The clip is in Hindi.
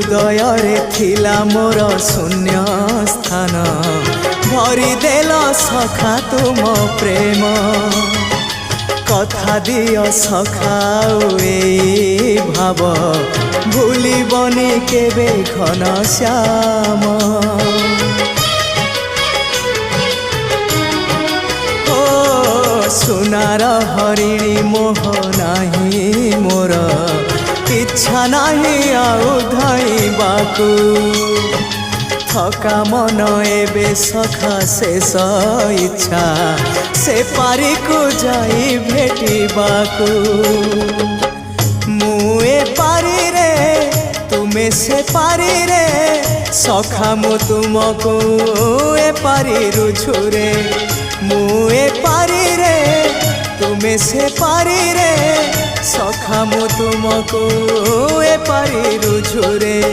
हृदय थिला मोर शून्य स्थान भरी देल सखा तुम प्रेम कथा दियो सखा ए भाव भूलिबनी केबे घन श्याम सुनार हरिणी मोह नाही मोर इच्छा नाही आउ धइबाकू थका मन एबे सखा शेष इच्छा से पारी को जाई भेटिबाकू मुए पारी रे तुमे से पारी रे सखा मु तुमको ए पारी रुझुरे मुए पारी रे तुमे से पारी रे सखा मु तुमको ए पारी रुझुरे।